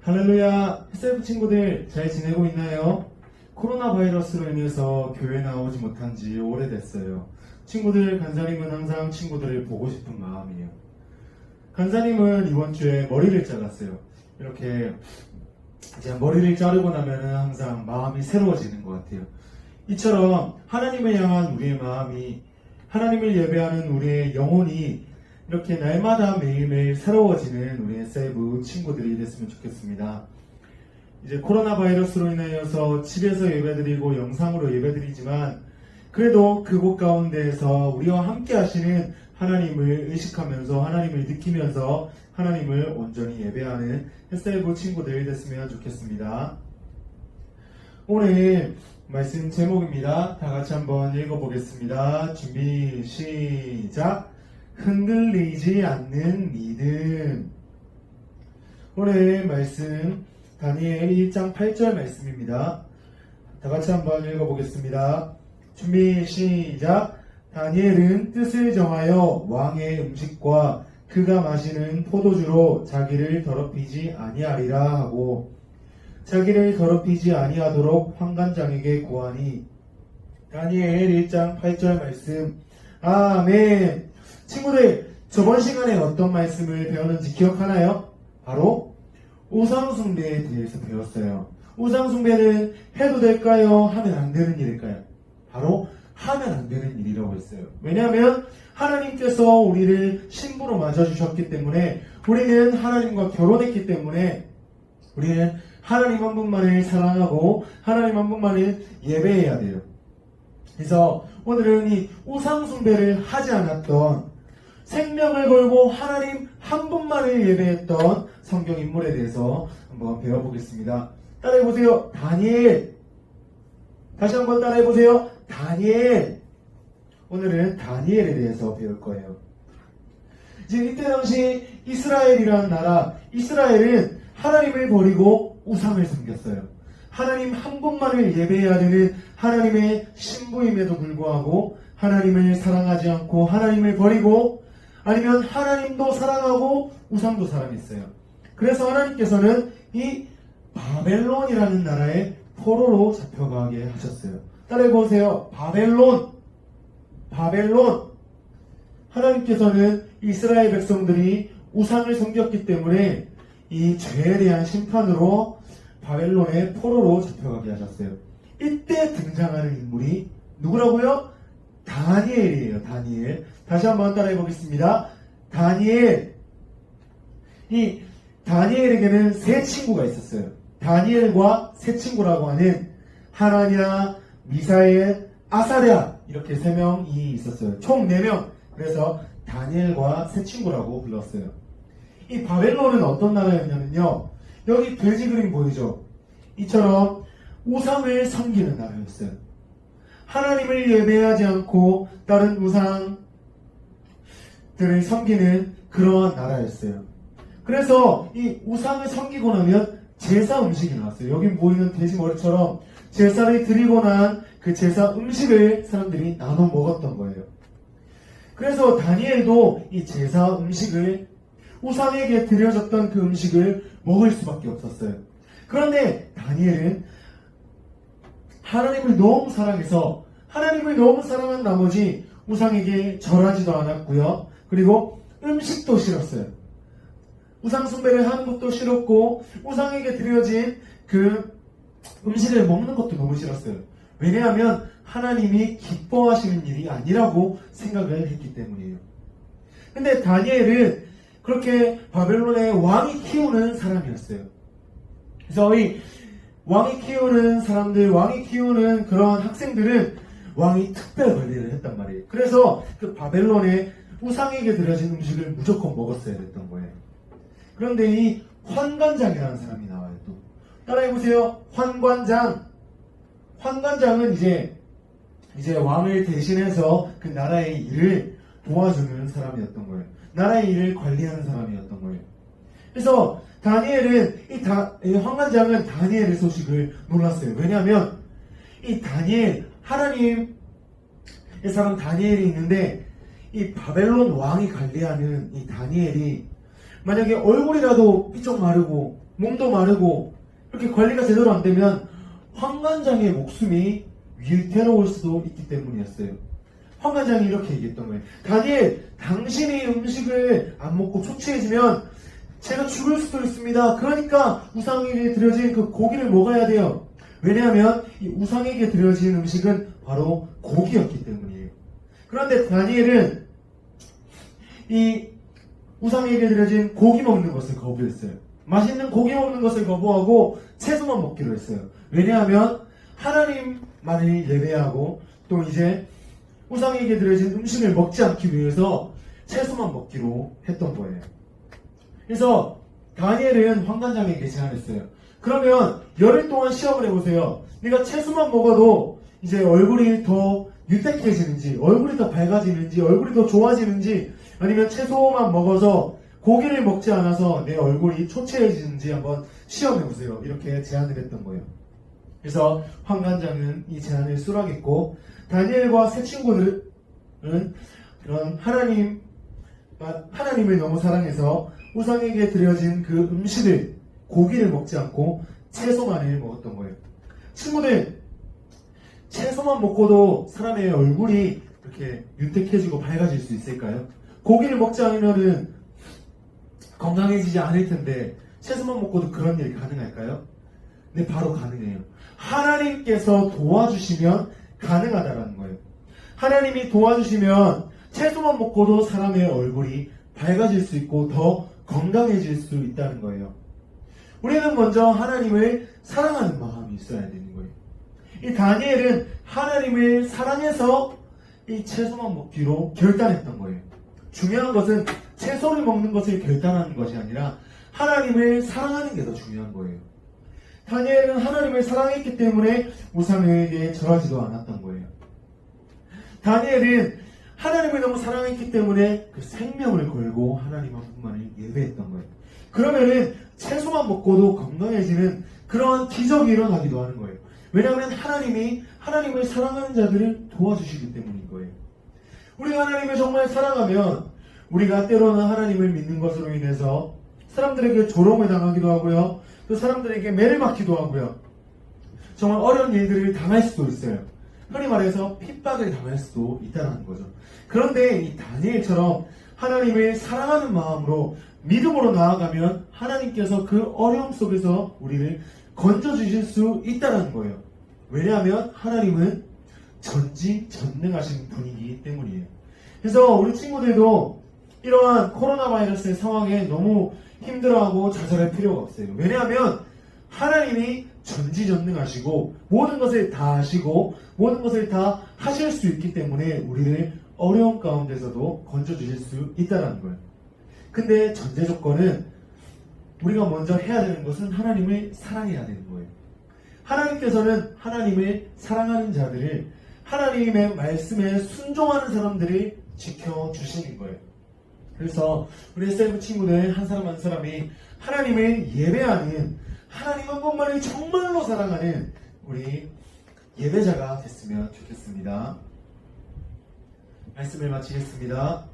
할렐루야, 햇셀프 친구들 잘 지내고 있나요? 코로나 바이러스로 인해서 교회 나오지 못한 지 오래됐어요. 친구들, 간사님은 항상 친구들을 보고 싶은 마음이에요. 간사님은 이번 주에 머리를 잘랐어요. 이렇게 이제 머리를 자르고 나면은 항상 마음이 새로워지는 것 같아요. 이처럼 하나님을 향한 우리의 마음이, 하나님을 예배하는 우리의 영혼이 이렇게 날마다 매일매일 새로워지는 우리의 세이브 친구들이 됐으면 좋겠습니다. 이제 코로나 바이러스로 인하여서 집에서 예배드리고 영상으로 예배드리지만 그래도 그곳 가운데에서 우리와 함께 하시는 하나님을 의식하면서 하나님을 느끼면서 하나님을 온전히 예배하는 세이브 친구들이 됐으면 좋겠습니다. 오늘 말씀 제목입니다. 다 같이 한번 읽어보겠습니다. 준비 시작. 흔들리지 않는 믿음. 오늘 말씀 다니엘 1장 8절 말씀입니다. 다 같이 한번 읽어보겠습니다. 준비 시작. 다니엘은 뜻을 정하여 왕의 음식과 그가 마시는 포도주로 자기를 더럽히지 아니하리라 하고 자기를 더럽히지 아니하도록 환관장에게 구하니. 다니엘 1장 8절 말씀. 아멘. 친구들, 저번 시간에 어떤 말씀을 배웠는지 기억하나요? 바로 우상숭배에 대해서 배웠어요. 우상숭배는 해도 될까요? 하면 안 되는 일일까요? 바로 하면 안 되는 일이라고 했어요. 왜냐하면 하나님께서 우리를 신부로 맞아주셨기 때문에, 우리는 하나님과 결혼했기 때문에 우리는 하나님 한 분만을 사랑하고 하나님 한 분만을 예배해야 돼요. 그래서 오늘은 이 우상숭배를 하지 않았던, 생명을 걸고 하나님 한 분만을 예배했던 성경 인물에 대해서 한번 배워보겠습니다. 따라해보세요. 다니엘. 다시 한번 따라해보세요. 다니엘. 오늘은 다니엘에 대해서 배울 거예요. 이제 이때 당시 이스라엘이라는 나라, 이스라엘은 하나님을 버리고 우상을 섬겼어요. 하나님 한 분만을 예배해야 되는 하나님의 신부임에도 불구하고 하나님을 사랑하지 않고 하나님을 버리고, 아니면 하나님도 사랑하고 우상도 사랑했어요. 그래서 하나님께서는 이 바벨론이라는 나라의 포로로 잡혀가게 하셨어요. 따라해보세요. 바벨론. 바벨론. 하나님께서는 이스라엘 백성들이 우상을 섬겼기 때문에 이 죄에 대한 심판으로 바벨론의 포로로 잡혀가게 하셨어요. 이때 등장하는 인물이 누구라고요? 다니엘이에요. 다니엘. 다시 한번 따라해 보겠습니다. 다니엘. 이 다니엘에게는 세 친구가 있었어요. 다니엘과 세 친구라고 하는 하나냐, 미사엘, 아사랴, 이렇게 세 명이 있었어요. 총 4명. 그래서 다니엘과 세 친구라고 불렀어요. 이 바벨론은 어떤 나라였냐면요, 여기 돼지 그림 보이죠? 이처럼 우상을 섬기는 나라였어요. 하나님을 예배하지 않고 다른 우상들을 섬기는 그러한 나라였어요. 그래서 이 우상을 섬기고 나면 제사 음식이 나왔어요. 여기 보이는 돼지 머리처럼 제사를 드리고 난 그 제사 음식을 사람들이 나눠 먹었던 거예요. 그래서 다니엘도 이 제사 음식을, 우상에게 드려졌던 그 음식을 먹을 수밖에 없었어요. 그런데 다니엘은 하나님을 너무 사랑해서, 하나님을 너무 사랑한 나머지 우상에게 절하지도 않았고요. 그리고 음식도 싫었어요. 우상 숭배를 하는 것도 싫었고 우상에게 드려진 그 음식을 먹는 것도 너무 싫었어요. 왜냐하면 하나님이 기뻐하시는 일이 아니라고 생각을 했기 때문이에요. 근데 다니엘은 그렇게 바벨론의 왕이 키우는 사람이었어요. 그래서 이 왕이 키우는 사람들, 왕이 키우는 그런 학생들은 왕이 특별 관리를 했단 말이에요. 그래서 그 바벨론의 우상에게 드려진 음식을 무조건 먹었어야 됐던 거예요. 그런데 이 환관장이라는 사람이 나와요. 또 따라해보세요. 환관장. 환관장은 이제 왕을 대신해서 그 나라의 일을 도와주는 사람이었던 거예요. 나라의 일을 관리하는 사람이었던 거예요. 그래서 다니엘은 이 환관장은 다니엘의 소식을 몰랐어요. 왜냐하면 이 다니엘, 하나님의 사람 다니엘이 있는데 이 바벨론 왕이 관리하는 이 다니엘이 만약에 얼굴이라도 삐쩍 마르고 몸도 마르고 이렇게 관리가 제대로 안 되면 환관장의 목숨이 위태로울 수도 있기 때문이었어요. 환관장이 이렇게 얘기했던 거예요. 다니엘, 당신이 음식을 안 먹고 초췌해지면 제가 죽을 수도 있습니다. 그러니까 우상에게 드려진 그 고기를 먹어야 돼요. 왜냐하면 이 우상에게 드려진 음식은 바로 고기였기 때문이에요. 그런데 다니엘은 이 우상에게 드려진 고기 먹는 것을 거부했어요. 맛있는 고기 먹는 것을 거부하고 채소만 먹기로 했어요. 왜냐하면 하나님만을 예배하고 또 이제 우상에게 드려진 음식을 먹지 않기 위해서 채소만 먹기로 했던 거예요. 그래서 다니엘은 환관장에게 제안했어요. 그러면 열흘 동안 시험을 해보세요. 네가 채소만 먹어도 이제 얼굴이 더 유택해지는지, 얼굴이 더 밝아지는지, 얼굴이 더 좋아지는지, 아니면 채소만 먹어서 고기를 먹지 않아서 내 얼굴이 초췌해지는지 한번 시험해보세요. 이렇게 제안을 했던 거예요. 그래서 환관장은 이 제안을 수락했고, 다니엘과 세 친구들은 그런 하나님을 너무 사랑해서 우상에게 드려진 그 음식을, 고기를 먹지 않고 채소만을 먹었던 거예요. 친구들, 채소만 먹고도 사람의 얼굴이 이렇게 윤택해지고 밝아질 수 있을까요? 고기를 먹지 않으면은 건강해지지 않을 텐데 채소만 먹고도 그런 일이 가능할까요? 네, 바로 가능해요. 하나님께서 도와주시면 가능하다라는 거예요. 하나님이 도와주시면 채소만 먹고도 사람의 얼굴이 밝아질 수 있고 더 건강해질 수 있다는 거예요. 우리는 먼저 하나님을 사랑하는 마음이 있어야 되는 거예요. 이 다니엘은 하나님을 사랑해서 이 채소만 먹기로 결단했던 거예요. 중요한 것은 채소를 먹는 것을 결단하는 것이 아니라 하나님을 사랑하는 게 더 중요한 거예요. 다니엘은 하나님을 사랑했기 때문에 우상에게 절하지도 않았던 거예요. 다니엘은 하나님을 너무 사랑했기 때문에 그 생명을 걸고 하나님 한 분만을 예배했던 거예요. 그러면은 채소만 먹고도 건강해지는 그러한 기적이 일어나기도 하는 거예요. 왜냐하면 하나님이 하나님을 사랑하는 자들을 도와주시기 때문인 거예요. 우리가 하나님을 정말 사랑하면 우리가 때로는 하나님을 믿는 것으로 인해서 사람들에게 조롱을 당하기도 하고요. 또 사람들에게 매를 맞기도 하고요. 정말 어려운 일들을 당할 수도 있어요. 흔히 말해서 핍박을 당할 수도 있다는 거죠. 그런데 이 다니엘처럼 하나님을 사랑하는 마음으로 믿음으로 나아가면 하나님께서 그 어려움 속에서 우리를 건져주실 수 있다는 거예요. 왜냐하면 하나님은 전지전능하신 분이기 때문이에요. 그래서 우리 친구들도 이러한 코로나 바이러스의 상황에 너무 힘들어하고 좌절할 필요가 없어요. 왜냐하면 하나님이 전지전능하시고 모든 것을 다 아시고 모든 것을 다 하실 수 있기 때문에 우리를 어려운 가운데서도 건져주실 수 있다는 거예요. 근데 전제 조건은 우리가 먼저 해야 되는 것은 하나님을 사랑해야 되는 거예요. 하나님께서는 하나님을 사랑하는 자들을 하나님의 말씀에 순종하는 사람들을 지켜주시는 거예요. 그래서 우리 셀프 친구들 한 사람 한 사람이 하나님을 예배하는, 하나님 한 분만을 정말로 사랑하는 우리 예배자가 됐으면 좋겠습니다. 말씀을 마치겠습니다.